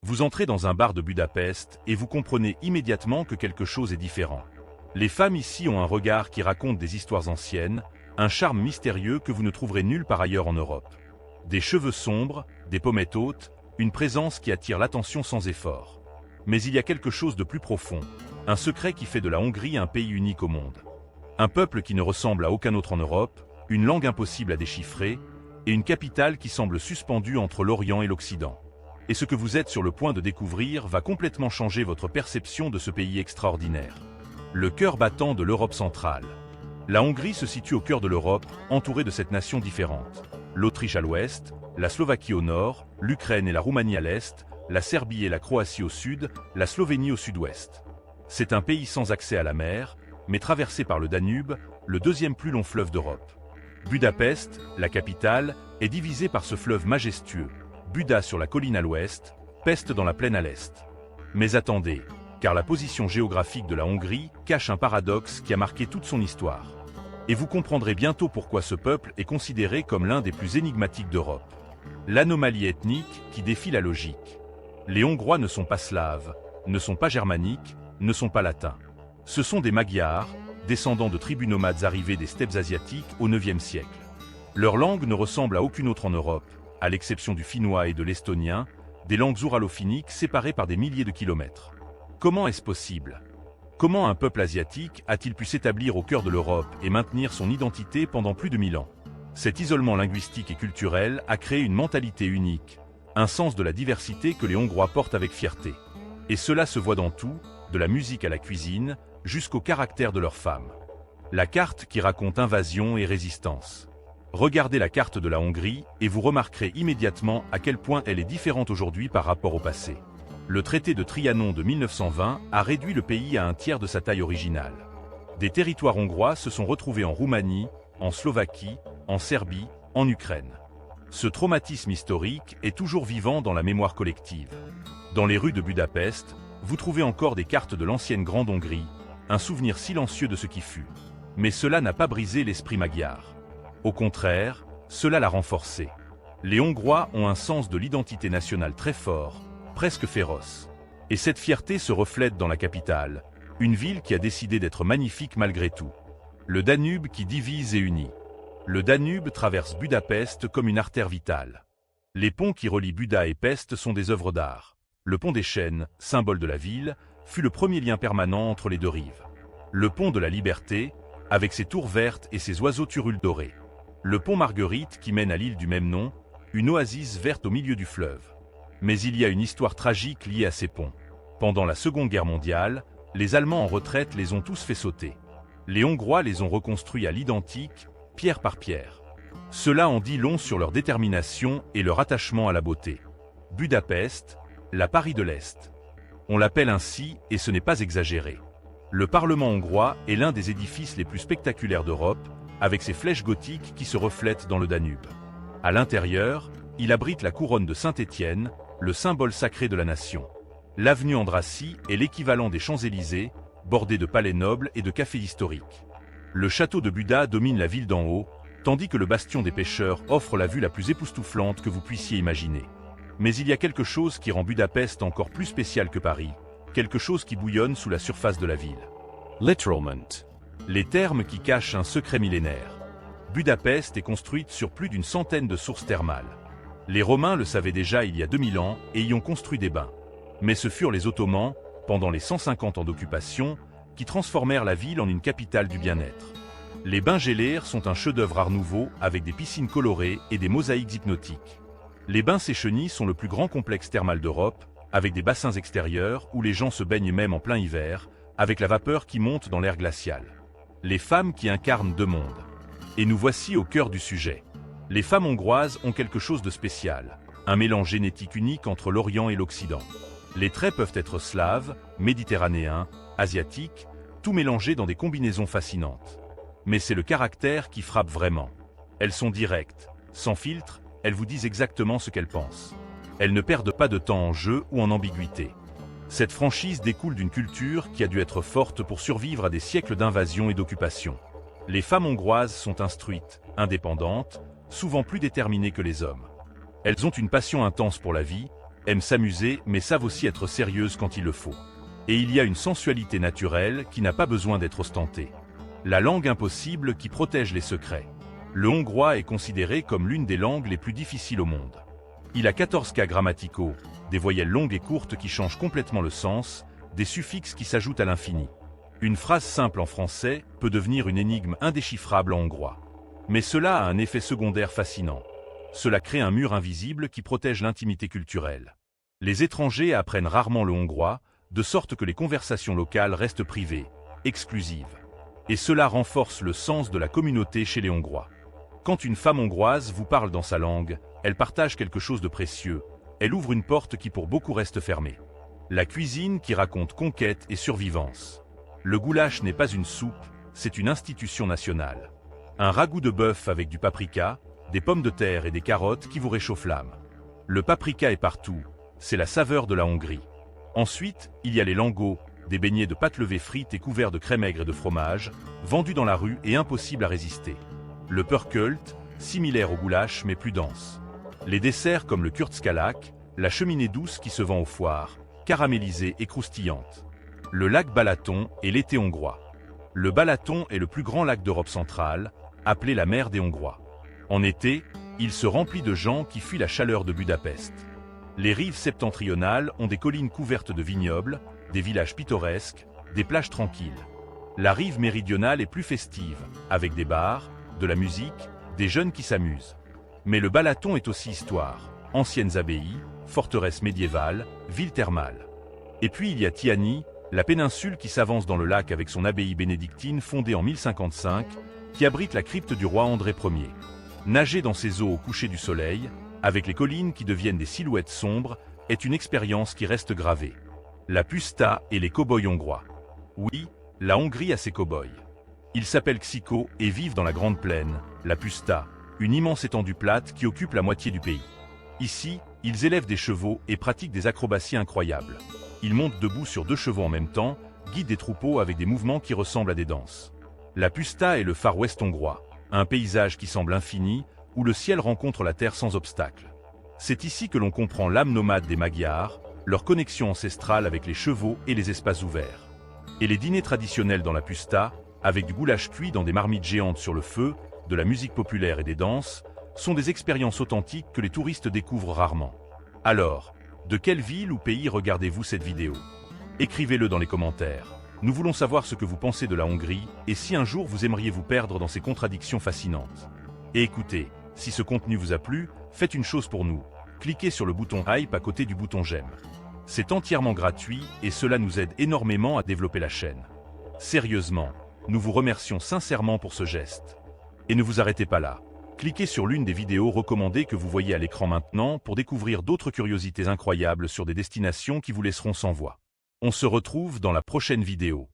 Vous entrez dans un bar de Budapest et vous comprenez immédiatement que quelque chose est différent. Les femmes ici ont un regard qui raconte des histoires anciennes, un charme mystérieux que vous ne trouverez nulle part ailleurs en Europe. Des cheveux sombres, des pommettes hautes, une présence qui attire l'attention sans effort. Mais il y a quelque chose de plus profond, un secret qui fait de la Hongrie un pays unique au monde. Un peuple qui ne ressemble à aucun autre en Europe, une langue impossible à déchiffrer, et une capitale qui semble suspendue entre l'Orient et l'Occident. Et ce que vous êtes sur le point de découvrir va complètement changer votre perception de ce pays extraordinaire. Le cœur battant de l'Europe centrale. La Hongrie se situe au cœur de l'Europe, entourée de 7 nations différentes. L'Autriche à l'ouest, la Slovaquie au nord, l'Ukraine et la Roumanie à l'est, la Serbie et la Croatie au sud, la Slovénie au sud-ouest. C'est un pays sans accès à la mer, mais traversé par le Danube, le deuxième plus long fleuve d'Europe. Budapest, la capitale, est divisée par ce fleuve majestueux. Buda sur la colline à l'ouest, Pest dans la plaine à l'est. Mais attendez, car la position géographique de la Hongrie cache un paradoxe qui a marqué toute son histoire. Et vous comprendrez bientôt pourquoi ce peuple est considéré comme l'un des plus énigmatiques d'Europe. L'anomalie ethnique qui défie la logique. Les Hongrois ne sont pas slaves, ne sont pas germaniques, ne sont pas latins. Ce sont des Magyars, descendants de tribus nomades arrivés des steppes asiatiques au IXe siècle. Leur langue ne ressemble à aucune autre en Europe, à l'exception du finnois et de l'estonien, des langues ouralo-finniques séparées par des milliers de kilomètres. Comment est-ce possible ? Comment un peuple asiatique a-t-il pu s'établir au cœur de l'Europe et maintenir son identité pendant plus de 1000 ans ? Cet isolement linguistique et culturel a créé une mentalité unique, un sens de la diversité que les Hongrois portent avec fierté. Et cela se voit dans tout, de la musique à la cuisine, jusqu'au caractère de leurs femmes. La carte qui raconte invasion et résistance. Regardez la carte de la Hongrie et vous remarquerez immédiatement à quel point elle est différente aujourd'hui par rapport au passé. Le traité de Trianon de 1920 a réduit le pays à un tiers de sa taille originale. Des territoires hongrois se sont retrouvés en Roumanie, en Slovaquie, en Serbie, en Ukraine. Ce traumatisme historique est toujours vivant dans la mémoire collective. Dans les rues de Budapest, vous trouvez encore des cartes de l'ancienne Grande Hongrie, un souvenir silencieux de ce qui fut. Mais cela n'a pas brisé l'esprit magyar. Au contraire, cela l'a renforcé. Les Hongrois ont un sens de l'identité nationale très fort, presque féroce. Et cette fierté se reflète dans la capitale, une ville qui a décidé d'être magnifique malgré tout. Le Danube qui divise et unit. Le Danube traverse Budapest comme une artère vitale. Les ponts qui relient Buda et Pest sont des œuvres d'art. Le pont des Chênes, symbole de la ville, fut le premier lien permanent entre les deux rives. Le pont de la Liberté, avec ses tours vertes et ses oiseaux turules dorés. Le pont Marguerite qui mène à l'île du même nom, une oasis verte au milieu du fleuve. Mais il y a une histoire tragique liée à ces ponts. Pendant la Seconde Guerre mondiale, les Allemands en retraite les ont tous fait sauter. Les Hongrois les ont reconstruits à l'identique, pierre par pierre. Cela en dit long sur leur détermination et leur attachement à la beauté. Budapest, la Paris de l'Est. On l'appelle ainsi et ce n'est pas exagéré. Le Parlement hongrois est l'un des édifices les plus spectaculaires d'Europe, avec ses flèches gothiques qui se reflètent dans le Danube. À l'intérieur, il abrite la couronne de Saint-Étienne, le symbole sacré de la nation. L'avenue Andrassy est l'équivalent des Champs-Élysées, bordée de palais nobles et de cafés historiques. Le château de Buda domine la ville d'en haut, tandis que le bastion des pêcheurs offre la vue la plus époustouflante que vous puissiez imaginer. Mais il y a quelque chose qui rend Budapest encore plus spécial que Paris, quelque chose qui bouillonne sous la surface de la ville. Literalment. Les termes qui cachent un secret millénaire. Budapest est construite sur plus d'une centaine de sources thermales. Les Romains le savaient déjà il y a 2000 ans et y ont construit des bains. Mais ce furent les Ottomans, pendant les 150 ans d'occupation, qui transformèrent la ville en une capitale du bien-être. Les bains Gélér sont un chef-d'œuvre art nouveau avec des piscines colorées et des mosaïques hypnotiques. Les bains Széchenyi sont le plus grand complexe thermal d'Europe, avec des bassins extérieurs où les gens se baignent même en plein hiver, avec la vapeur qui monte dans l'air glacial. Les femmes qui incarnent deux mondes. Et nous voici au cœur du sujet. Les femmes hongroises ont quelque chose de spécial, un mélange génétique unique entre l'Orient et l'Occident. Les traits peuvent être slaves, méditerranéens, asiatiques, tout mélangé dans des combinaisons fascinantes. Mais c'est le caractère qui frappe vraiment. Elles sont directes, sans filtre, elles vous disent exactement ce qu'elles pensent. Elles ne perdent pas de temps en jeu ou en ambiguïté. Cette franchise découle d'une culture qui a dû être forte pour survivre à des siècles d'invasion et d'occupation. Les femmes hongroises sont instruites, indépendantes, souvent plus déterminées que les hommes. Elles ont une passion intense pour la vie, aiment s'amuser mais savent aussi être sérieuses quand il le faut. Et il y a une sensualité naturelle qui n'a pas besoin d'être ostentée. La langue impossible qui protège les secrets. Le hongrois est considéré comme l'une des langues les plus difficiles au monde. Il a 14 cas grammaticaux, des voyelles longues et courtes qui changent complètement le sens, des suffixes qui s'ajoutent à l'infini. Une phrase simple en français peut devenir une énigme indéchiffrable en hongrois. Mais cela a un effet secondaire fascinant. Cela crée un mur invisible qui protège l'intimité culturelle. Les étrangers apprennent rarement le hongrois, de sorte que les conversations locales restent privées, exclusives. Et cela renforce le sens de la communauté chez les Hongrois. Quand une femme hongroise vous parle dans sa langue, elle partage quelque chose de précieux, elle ouvre une porte qui pour beaucoup reste fermée. La cuisine qui raconte conquête et survivance. Le goulash n'est pas une soupe, c'est une institution nationale. Un ragoût de bœuf avec du paprika, des pommes de terre et des carottes qui vous réchauffent l'âme. Le paprika est partout, c'est la saveur de la Hongrie. Ensuite, il y a les langos, des beignets de pâte levée frites et couverts de crème aigre et de fromage, vendus dans la rue et impossible à résister. Le pörkölt, similaire au goulash mais plus dense. Les desserts comme le kurtskalak, la cheminée douce qui se vend aux foires, caramélisée et croustillante. Le lac Balaton et l'été hongrois. Le Balaton est le plus grand lac d'Europe centrale, appelé la mer des Hongrois. En été, il se remplit de gens qui fuient la chaleur de Budapest. Les rives septentrionales ont des collines couvertes de vignobles, des villages pittoresques, des plages tranquilles. La rive méridionale est plus festive, avec des bars, de la musique, des jeunes qui s'amusent. Mais le Balaton est aussi histoire, anciennes abbayes, forteresses médiévales, villes thermales. Et puis il y a Tiani, la péninsule qui s'avance dans le lac avec son abbaye bénédictine fondée en 1055, qui abrite la crypte du roi André Ier. Nager dans ces eaux au coucher du soleil, avec les collines qui deviennent des silhouettes sombres, est une expérience qui reste gravée. La puszta et les cow-boys hongrois. Oui, la Hongrie a ses cow-boys. Ils s'appellent Ksiko et vivent dans la Grande Plaine, la puszta, une immense étendue plate qui occupe la moitié du pays. Ici, ils élèvent des chevaux et pratiquent des acrobaties incroyables. Ils montent debout sur 2 chevaux en même temps, guident des troupeaux avec des mouvements qui ressemblent à des danses. La puszta est le Far West hongrois, un paysage qui semble infini, où le ciel rencontre la terre sans obstacle. C'est ici que l'on comprend l'âme nomade des Magyars, leur connexion ancestrale avec les chevaux et les espaces ouverts. Et les dîners traditionnels dans la puszta, avec du goulash cuit dans des marmites géantes sur le feu, de la musique populaire et des danses, sont des expériences authentiques que les touristes découvrent rarement. Alors, de quelle ville ou pays regardez-vous cette vidéo? Écrivez-le dans les commentaires. Nous voulons savoir ce que vous pensez de la Hongrie et si un jour vous aimeriez vous perdre dans ces contradictions fascinantes. Et écoutez, si ce contenu vous a plu, faites une chose pour nous. Cliquez sur le bouton hype à côté du bouton j'aime. C'est entièrement gratuit et cela nous aide énormément à développer la chaîne. Sérieusement, nous vous remercions sincèrement pour ce geste. Et ne vous arrêtez pas là. Cliquez sur l'une des vidéos recommandées que vous voyez à l'écran maintenant pour découvrir d'autres curiosités incroyables sur des destinations qui vous laisseront sans voix. On se retrouve dans la prochaine vidéo.